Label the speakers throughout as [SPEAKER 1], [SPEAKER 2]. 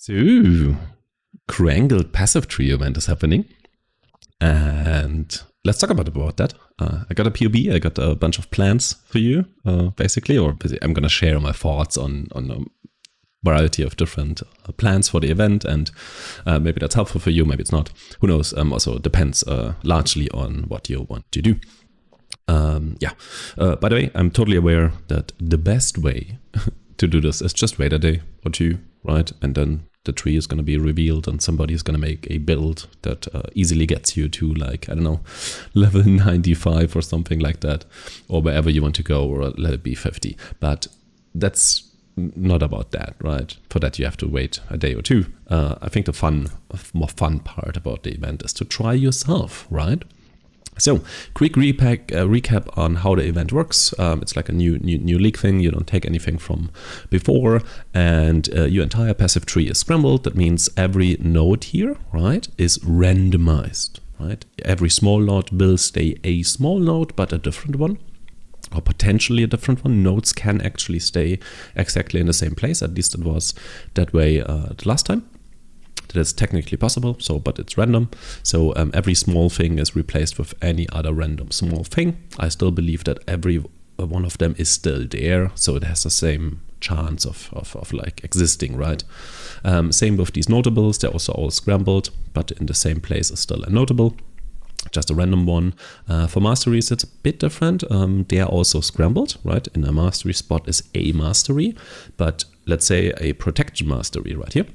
[SPEAKER 1] So, Krangled Passive Tree event is happening, and let's talk about that. I got a POB, I got a bunch of plans for you, basically, I'm going to share my thoughts on a variety of different plans for the event, and maybe that's helpful for you, maybe it's not. Who knows? Also, it depends largely on what you want to do. By the way, I'm totally aware that the best way to do this is just wait a day or two, right? And then the tree is going to be revealed and somebody is going to make a build that easily gets you to, like, I don't know, level 95 or something like that, or wherever you want to go, or let it be 50. But that's not about that, right? For that you have to wait a day or two. I think the more fun part about the event is to try yourself, right? So, quick recap on how the event works. It's like a new league thing. You don't take anything from before, and your entire passive tree is scrambled. That means every node here, right, is randomized, right? Every small node will stay a small node, but a different one, or potentially a different one. Nodes can actually stay exactly in the same place. At least it was that way the last time. That is technically possible, but it's random. So every small thing is replaced with any other random small thing. I still believe that every one of them is still there, so it has the same chance of like existing, right? Same with these notables. They're also all scrambled, but in the same place is still a notable, just a random one. For masteries, it's a bit different. They are also scrambled, right? In a mastery spot is a mastery, but let's say a protection mastery right here.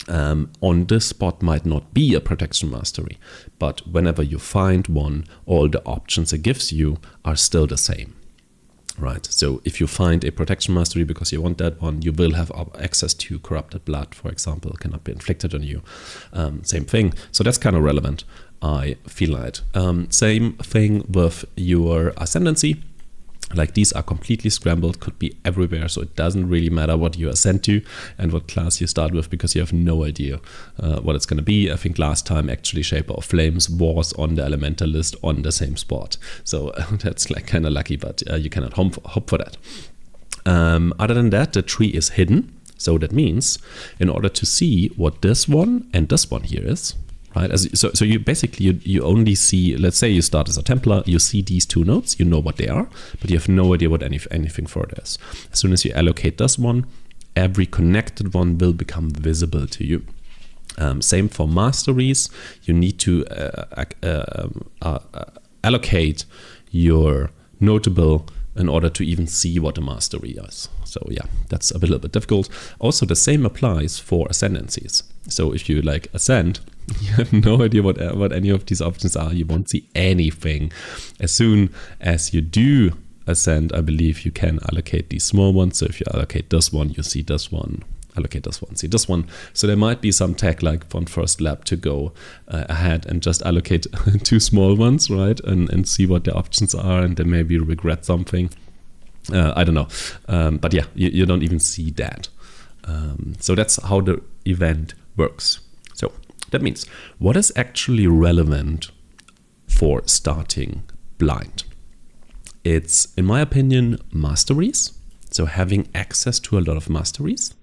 [SPEAKER 1] On this spot might not be a protection mastery, but whenever you find one, all the options it gives you are still the same, right? So if you find a protection mastery because you want that one, you will have access to corrupted blood, for example, cannot be inflicted on you. Same thing. So that's kind of relevant, I feel like. Same thing with your ascendancy. Like, these are completely scrambled, could be everywhere, so it doesn't really matter what you ascend to and what class you start with, because you have no idea what it's going to be. I think last time actually Shaper of Flames was on the elemental list on the same spot, so that's like kind of lucky, but you cannot hope for that. Other than that, the tree is hidden, so that means in order to see what this one and this one here is, right? So you basically, you only see, let's say you start as a Templar, you see these two nodes, you know what they are, but you have no idea what anything further is. As soon as you allocate this one, every connected one will become visible to you. Same for masteries. You need to allocate your notable in order to even see what a mastery is. So yeah, that's a little bit difficult. Also, the same applies for ascendancies. So if you like ascend, you have no idea what any of these options are. You won't see anything. As soon as you do ascend, I believe you can allocate these small ones. So if you allocate this one, you see this one. Allocate this one, see this one. So there might be some tech like on first lap to go ahead and just allocate two small ones, right? And see what the options are, and then maybe regret something. I don't know. But yeah, you don't even see that. So that's how the event works. So that means, what is actually relevant for starting blind? It's, in my opinion, masteries. So having access to a lot of masteries,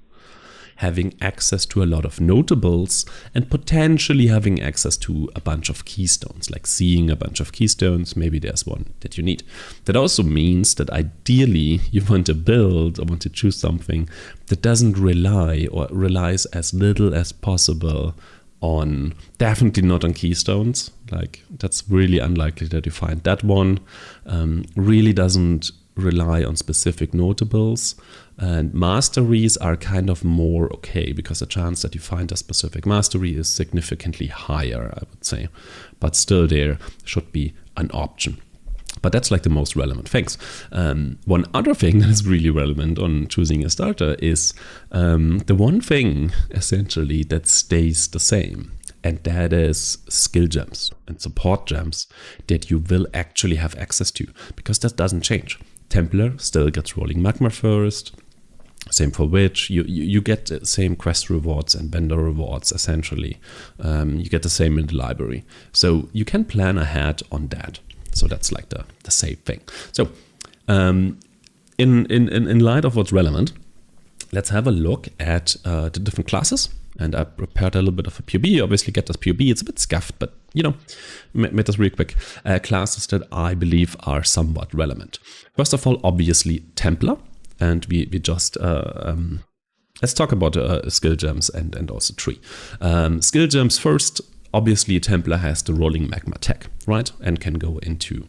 [SPEAKER 1] having access to a lot of notables, and potentially having access to a bunch of keystones, like seeing a bunch of keystones. Maybe there's one that you need. That also means that ideally you want to build or want to choose something that doesn't rely, or relies as little as possible on, definitely not on keystones. Like, that's really unlikely that you find that one. Really doesn't rely on specific notables, and masteries are kind of more okay, because the chance that you find a specific mastery is significantly higher, I would say, but still there should be an option. But that's like the most relevant things. One other thing that is really relevant on choosing a starter is the one thing essentially that stays the same, and that is skill gems and support gems that you will actually have access to, because that doesn't change. Templar still gets rolling magma first. Same for Witch. You get the same quest rewards and vendor rewards, essentially. You get the same in the library. So you can plan ahead on that. So that's like the safe thing. So in light of what's relevant, let's have a look at the different classes and I prepared a little bit of a POB. You obviously get this POB. It's a bit scuffed, but you know, made this really quick. Classes that I believe are somewhat relevant. First of all, obviously Templar, and we just let's talk about skill gems and also tree. Skill gems first. Obviously, Templar has the rolling magma tech, right, and can go into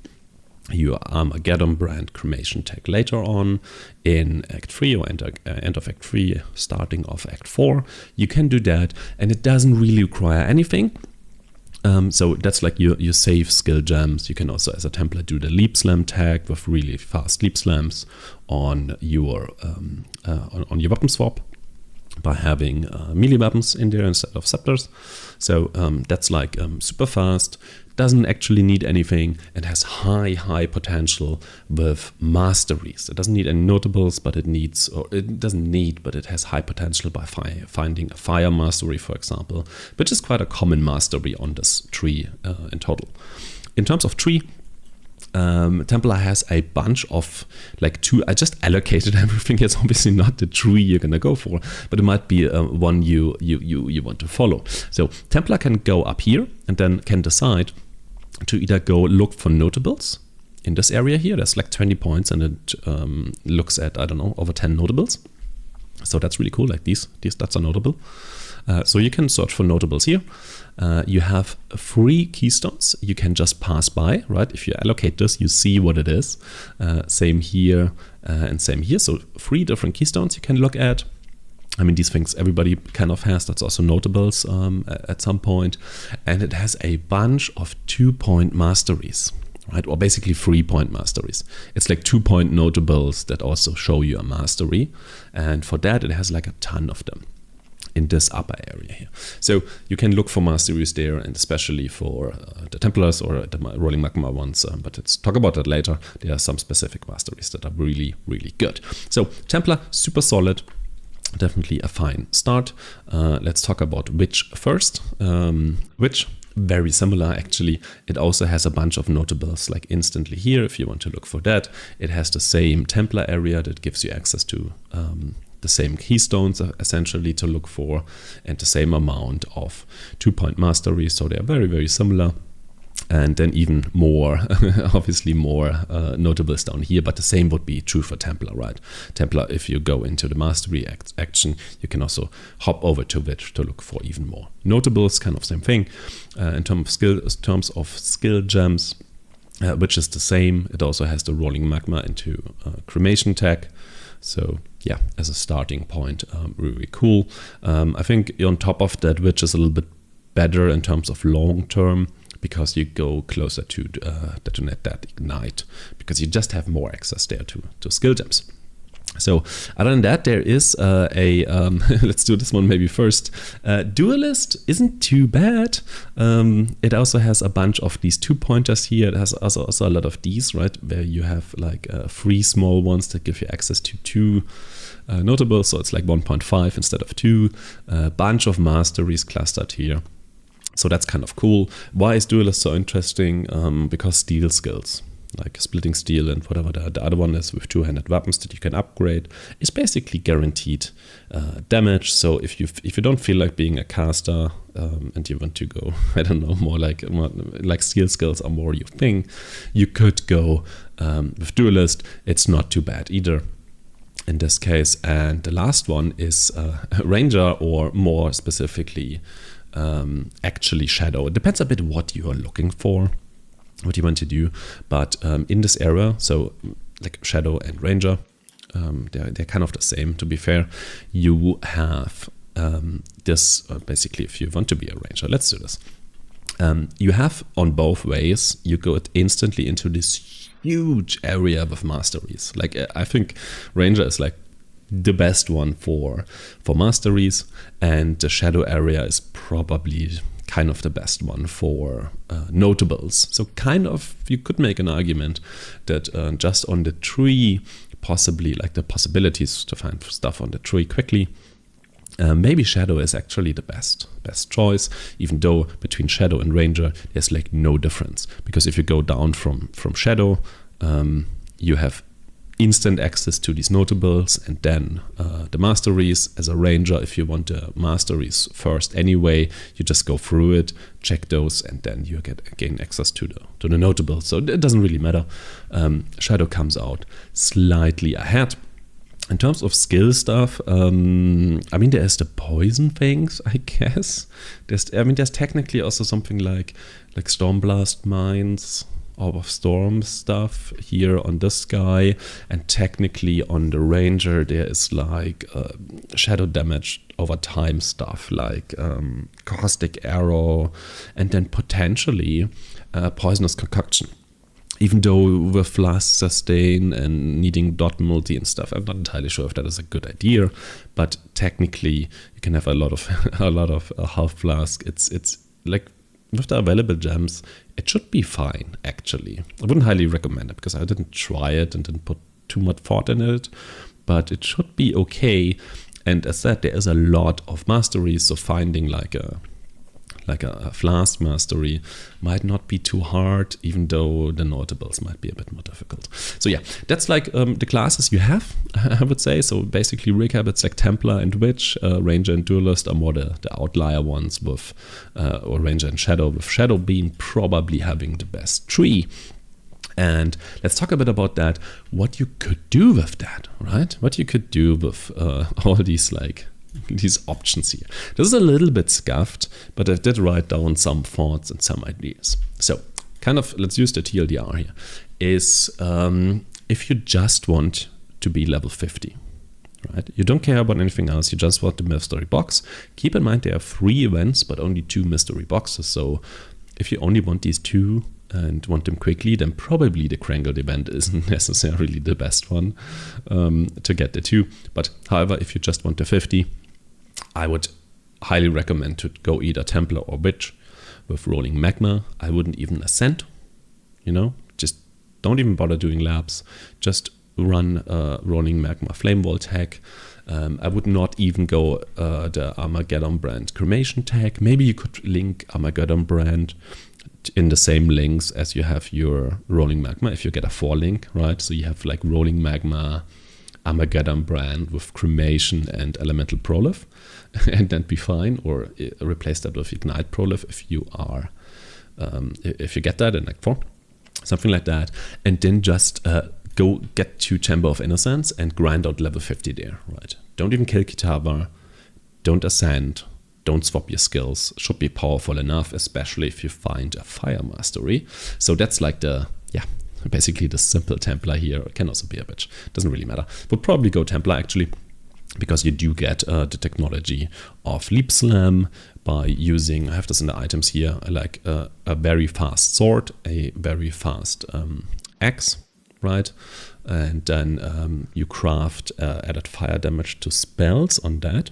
[SPEAKER 1] your Armageddon brand cremation tech later on in Act 3 or end of Act 3, starting of Act 4. You can do that, and it doesn't really require anything. So that's like your safe skill gems. You can also, as a Templar, do the leap slam tag with really fast leap slams on your weapon swap by having melee weapons in there instead of scepters. So that's like super fast, doesn't actually need anything, and has high potential with masteries. It doesn't need any notables, but it needs, or it doesn't need, but it has high potential by finding a fire mastery, for example, which is quite a common mastery on this tree in total. In terms of tree, Templar has a bunch of like two. I just allocated everything. It's obviously not the tree you're gonna go for, but it might be one you want to follow. So Templar can go up here and then can decide to either go look for notables in this area here. There's like 20 points, and it looks at, I don't know, over 10 notables. So that's really cool. Like these stats are notable. So you can search for notables here. You have 3 keystones you can just pass by, right? If you allocate this, you see what it is. Same here and same here. So 3 different keystones you can look at. I mean, these things everybody kind of has. That's also notables at some point. And it has a bunch of 2-point masteries, right? Or basically 3-point masteries. It's like 2-point notables that also show you a mastery. And for that, it has like a ton of them in this upper area here. So you can look for masteries there, and especially for the Templars or the rolling magma ones, but let's talk about that later. There are some specific masteries that are really good. So Templar, super solid, definitely a fine start. Let's talk about Witch first. Witch, very similar actually. It also has a bunch of notables like instantly here if you want to look for that. It has the same Templar area that gives you access to the same keystones essentially to look for, and the same amount of 2-point mastery. So they are very similar. And then even more, obviously more notables down here, but the same would be true for Templar, right? Templar, if you go into the mastery action, you can also hop over to Witch to look for even more notables, kind of same thing. In terms of skill gems, Witch is the same. It also has the rolling magma into cremation tech. So yeah, as a starting point, really cool. I think on top of that, Witch is a little bit better in terms of long term, because you go closer to detonate that ignite, because you just have more access there to skill gems. So other than that, there is let's do this one maybe first. Duelist isn't too bad. It also has a bunch of these 2-pointers here. It has also a lot of these, right, where you have like 3 small ones that give you access to 2 notables. So it's like 1.5 instead of 2. A bunch of masteries clustered here. So that's kind of cool. Why is Duelist so interesting? Because steel skills, like splitting steel and whatever the other one is with 2-handed weapons that you can upgrade, is basically guaranteed damage. So if you don't feel like being a caster and you want to go, I don't know, more like steel skills are more your thing, you could go with Duelist. It's not too bad either in this case. And the last one is Ranger, or more specifically actually Shadow. It depends a bit what you are looking for, what you want to do, but in this area, so like Shadow and Ranger, they're kind of the same, to be fair. You have this basically, if you want to be a Ranger, let's do this. You have on both ways, you go instantly into this huge area with masteries. Like I think Ranger is like the best one for masteries, and the Shadow area is probably kind of the best one for notables. So kind of you could make an argument that just on the tree, possibly like the possibilities to find stuff on the tree quickly, maybe Shadow is actually the best choice, even though between Shadow and Ranger there's like no difference, because if you go down from Shadow, you have instant access to these notables, and then the masteries. As a ranger, if you want the masteries first anyway, you just go through it, check those, and then you gain access to the notables. So it doesn't really matter. Shadow comes out slightly ahead. In terms of skill stuff, I mean, there's the poison things, I guess. There's technically also something like Stormblast Mines, Orb of Storm stuff here on this guy, and technically on the Ranger there is like shadow damage over time stuff, like Caustic Arrow, and then potentially Poisonous Concoction. Even though with Flask Sustain and needing dot multi and stuff, I'm not entirely sure if that is a good idea. But technically, you can have a lot of half flask. It's like with the available gems, it should be fine. Actually, I wouldn't highly recommend it because I didn't try it and didn't put too much thought in it. But it should be okay. And as said, there is a lot of masteries, so finding like a flask mastery might not be too hard, even though the notables might be a bit more difficult. So yeah, that's like the classes you have, I would say. So basically recap, it's like Templar and Witch, Ranger and Duelist are more the outlier ones with, or Ranger and Shadow, with Shadow being probably having the best tree. And let's talk a bit about that, what you could do with that, right? What you could do with all these options here. This is a little bit scuffed, but I did write down some thoughts and some ideas. So kind of, let's use the TLDR here, is if you just want to be level 50, right? You don't care about anything else, you just want the mystery box. Keep in mind there are 3 events, but only 2 mystery boxes. So if you only want these 2 and want them quickly, then probably the Krangled event isn't necessarily the best one to get the 2. But however, if you just want the 50, I would highly recommend to go either Templar or Witch with Rolling Magma. I wouldn't even Ascend, just don't even bother doing labs. Just run Rolling Magma Flame Wall tag. I would not even go the Armageddon brand Cremation tag. Maybe you could link Armageddon brand in the same links as you have your Rolling Magma if you get a 4 link, right? So you have like Rolling Magma, Armageddon brand with Cremation and Elemental Prolif, and then be fine. Or replace that with Ignite Prolif if you are, if you get that in Act 4, something like that. And then just go get to Chamber of Innocence and grind out level 50 there, right? Don't even kill Kitava, don't Ascend, don't swap your skills. Should be powerful enough, especially if you find a Fire Mastery. So that's like basically the simple Templar here. It can also be a Witch, doesn't really matter. Would probably go Templar actually, because you do get the technology of Leap Slam by using, I have this in the items here, like a very fast sword, a very fast axe, right? And then you craft added fire damage to spells on that.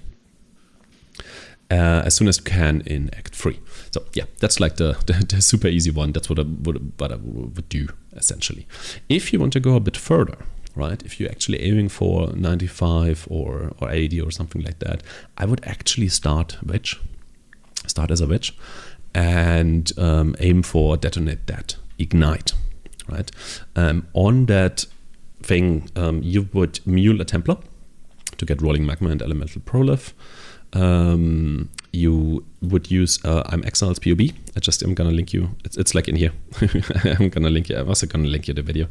[SPEAKER 1] As soon as you can in Act 3. So yeah, that's like the super easy one. That's what I would do, essentially. If you want to go a bit further, right, if you're actually aiming for 95 or 80 or something like that, I would actually start as a Witch, and aim for Detonate That, Ignite, right? On that thing, you would Mule a Templar to get Rolling Magma and Elemental Prolif. You would use I'm Exile's POB. I'm gonna link you. It's like in here. I'm gonna link you. I'm also gonna link you the video.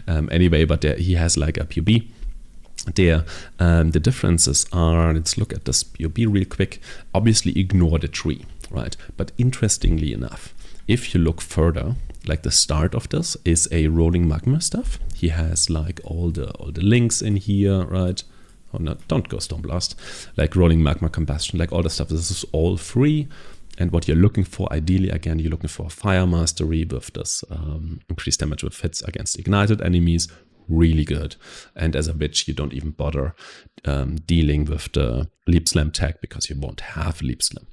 [SPEAKER 1] Anyway, but he has like a POB there. The differences are, let's look at this POB real quick. Obviously ignore the tree, right? But interestingly enough, if you look further, like the start of this is a Rolling Magma stuff. He has like all the links in here, right? Oh, no, don't go Stormblast, like Rolling Magma Combustion, like all the stuff. This is all free. And what you're looking for, ideally, again, you're looking for a Fire Mastery with this increased damage with hits against ignited enemies. Really good. And as a Witch, you don't even bother dealing with the Leap Slam tag because you won't have Leap Slam.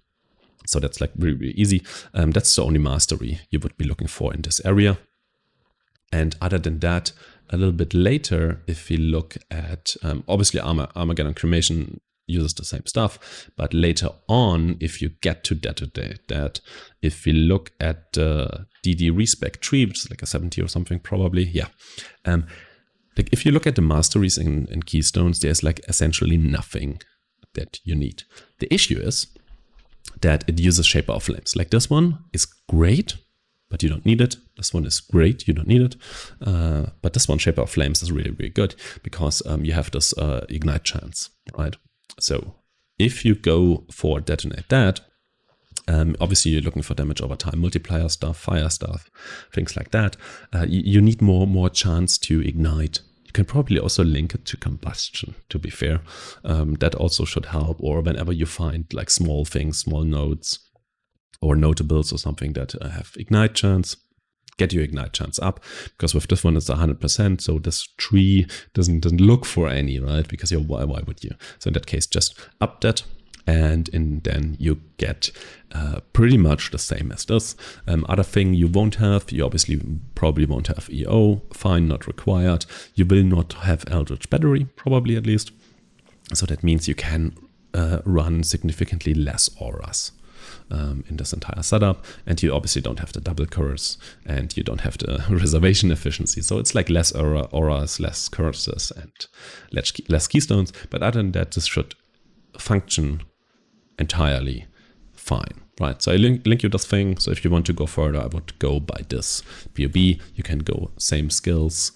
[SPEAKER 1] So that's like really, really easy. That's the only mastery you would be looking for in this area. And other than that, a little bit later, if we look at, obviously Armageddon Cremation uses the same stuff, but later on, if you get to that, if we look at the DD Respec tree, which is like a 70 or something probably, yeah, like if you look at the masteries and keystones, there's like essentially nothing that you need. The issue is that it uses Shaper of Flames. Like this one is great, but you don't need it. This one is great, you don't need it. But this one, Shaper of Flames, is really, really good because you have this ignite chance, right? So if you go for detonate that, obviously you're looking for damage over time, multiplier stuff, fire stuff, things like that. You need more chance to ignite. You can probably also link it to combustion, to be fair. That also should help. Or whenever you find like small things, small nodes or notables or something that have ignite chance, get your ignite chance up. Because with this one it's 100%, so this tree doesn't look for any, right? Because why would you? So in that case, just up that. And then you get pretty much the same as this. Other thing you won't have, you obviously probably won't have EO, fine, not required. You will not have Eldritch Battery, probably at least. So that means you can run significantly less auras in this entire setup. And you obviously don't have the double curse and you don't have the reservation efficiency. So it's like less auras, less curses and less keystones. But other than that, this should function entirely fine, right? So I link you this thing. So if you want to go further, I would go by this POB. You can go same skills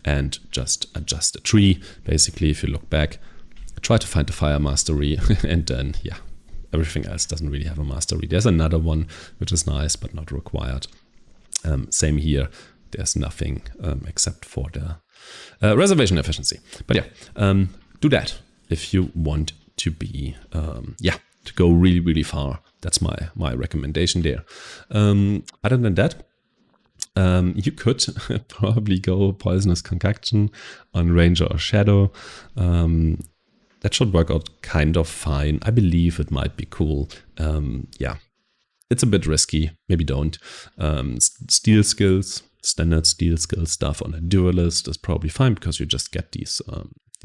[SPEAKER 1] and just adjust the tree. Basically, if you look back, try to find the fire mastery and then, yeah, everything else doesn't really have a mastery. There's another one, which is nice, but not required. Same here. There's nothing except for the reservation efficiency. But yeah, do that if you want to be, to go really, really far. That's my recommendation there. Other than that, you could probably go Poisonous Concoction on Ranger or Shadow. That should work out kind of fine. I believe it might be cool. Yeah, it's a bit risky. Maybe don't. Steel skills, standard steel skill stuff on a Duelist is probably fine because you just get these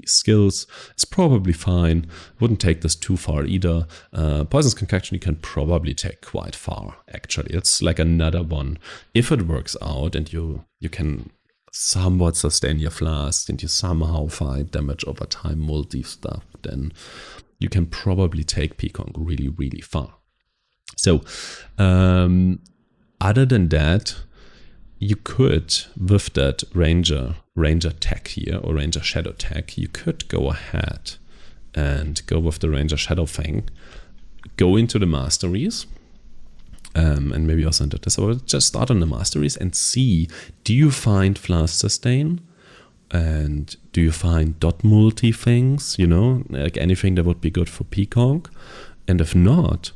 [SPEAKER 1] skills. It's probably fine. Wouldn't take this too far either. Poisonous Concoction you can probably take quite far, actually. It's like another one. If it works out and you can somewhat sustain your flask and you somehow find damage over time, multi stuff, then you can probably take Peacock really, really far. So, other than that, you could, with that Ranger tech here, or Ranger Shadow tech, you could go ahead and go with the Ranger Shadow thing, go into the masteries, and maybe also into this, or just start on the masteries and see, do you find Flask Sustain? And do you find dot multi things, like anything that would be good for Peacock? And if not,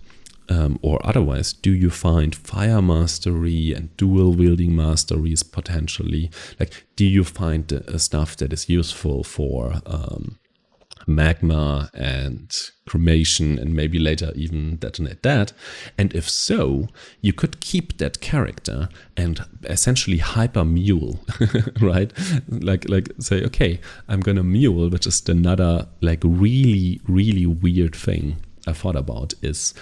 [SPEAKER 1] or otherwise, do you find fire mastery and dual wielding masteries potentially? Like, do you find stuff that is useful for magma and cremation and maybe later even detonate that? And if so, you could keep that character and essentially hyper Mule, right? Like say, okay, I'm gonna Mule, which is another like really, really weird thing I thought about is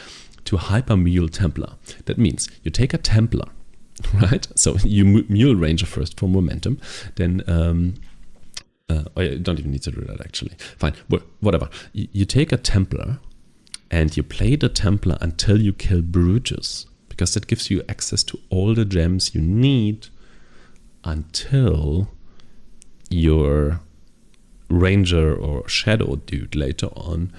[SPEAKER 1] to hyper Mule Templar. That means you take a Templar, right? So you Mule Ranger first for momentum, then you don't even need to do that actually. Fine, well, whatever. You take a Templar and you play the Templar until you kill Brutus, because that gives you access to all the gems you need until your Ranger or Shadow dude later on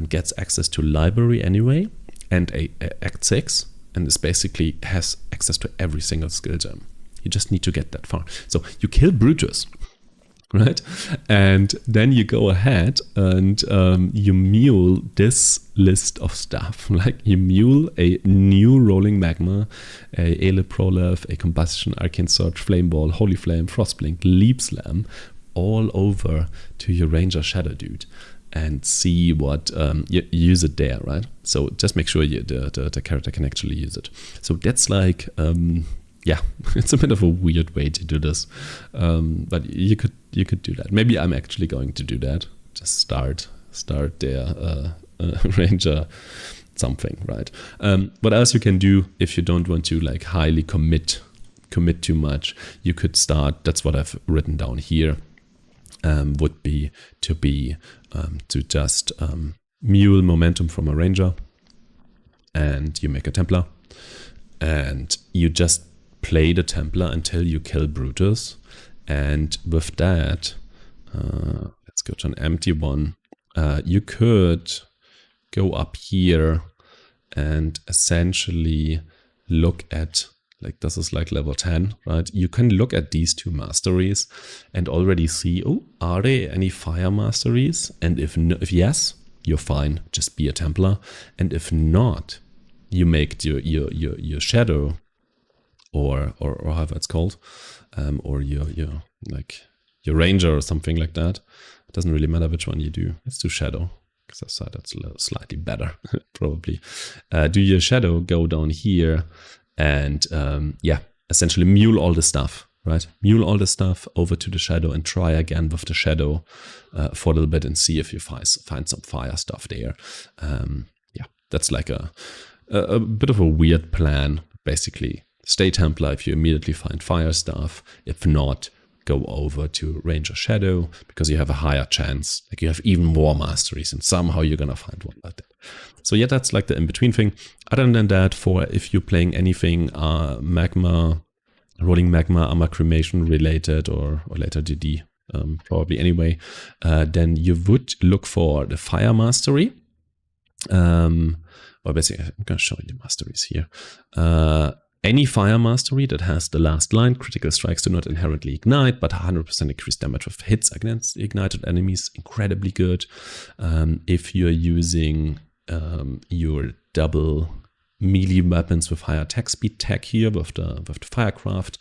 [SPEAKER 1] gets access to library anyway, and a Act 6, and this basically has access to every single skill gem. You just need to get that far. So you kill Brutus, right? And then you go ahead and you Mule this list of stuff. Like you Mule a new Rolling Magma, a Ele Proleth, a Combustion, Arcane Surge, Flame Ball, Holy Flame, Frostblink, Leap Slam, all over to your Ranger Shadow dude. And see what you use it there, right? So just make sure the character can actually use it. So that's like, it's a bit of a weird way to do this, but you could do that. Maybe I'm actually going to do that. Just start there, Ranger something, right? What else you can do if you don't want to like highly commit too much? You could start. That's what I've written down here. would be to just Mule momentum from a Ranger, and you make a Templar, and you just play the Templar until you kill Brutus, and with that, let's go to an empty one. You could go up here and essentially look at, like, this is like level 10, right? You can look at these two masteries and already see, oh, are there any fire masteries? And if yes, you're fine, just be a Templar. And if not, you make your shadow, or however it's called, or your ranger or something like that. It doesn't really matter which one you do. Let's do shadow, because I thought that's slightly better, probably. Do your shadow, go down here, and yeah, essentially mule all the stuff, right? Mule all the stuff over to the shadow and try again with the shadow for a little bit and see if you find some fire stuff there. Yeah, that's like a bit of a weird plan. Basically, stay Templar if you immediately find fire stuff. If not, go over to Ranger Shadow, because you have a higher chance. Like, you have even more masteries, and somehow you're gonna find one like that. So yeah, that's like the in-between thing. Other than that, for if you're playing anything magma, rolling magma, armor cremation related, or later DD, probably anyway, then you would look for the fire mastery. Well, basically, I'm gonna show you the masteries here. Any fire mastery that has the last line, critical strikes do not inherently ignite, but 100% increased damage with hits against ignited enemies, incredibly good. If you're using your double melee weapons with higher attack speed tech here with the firecraft,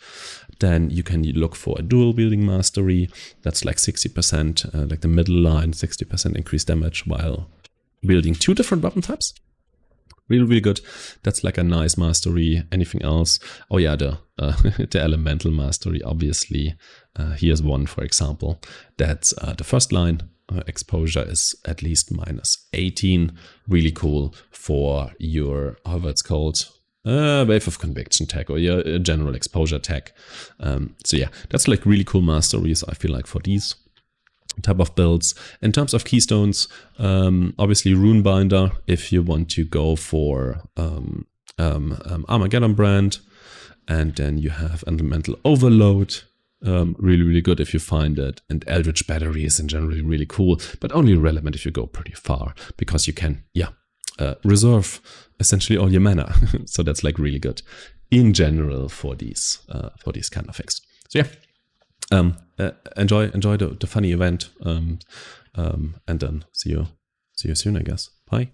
[SPEAKER 1] then you can look for a dual wielding mastery. That's like 60%, like the middle line, 60% increased damage while wielding 2 different weapon types. Really, really good. That's like a nice mastery. Anything else? Oh yeah, the elemental mastery, obviously. Here's one, for example. That's the first line. Exposure is at least -18. Really cool for your, however it's called, wave of conviction tech, or your general exposure tech. So yeah, that's like really cool masteries, I feel like, for these type of builds. In terms of keystones, obviously Runebinder, if you want to go for Armageddon Brand, and then you have Elemental Overload, really, really good if you find it, and Eldritch Battery is in generally really cool, but only relevant if you go pretty far, because you can, reserve essentially all your mana. So that's like really good in general for these kind of things. So yeah. Enjoy the funny event, and then see you soon, I guess. Bye.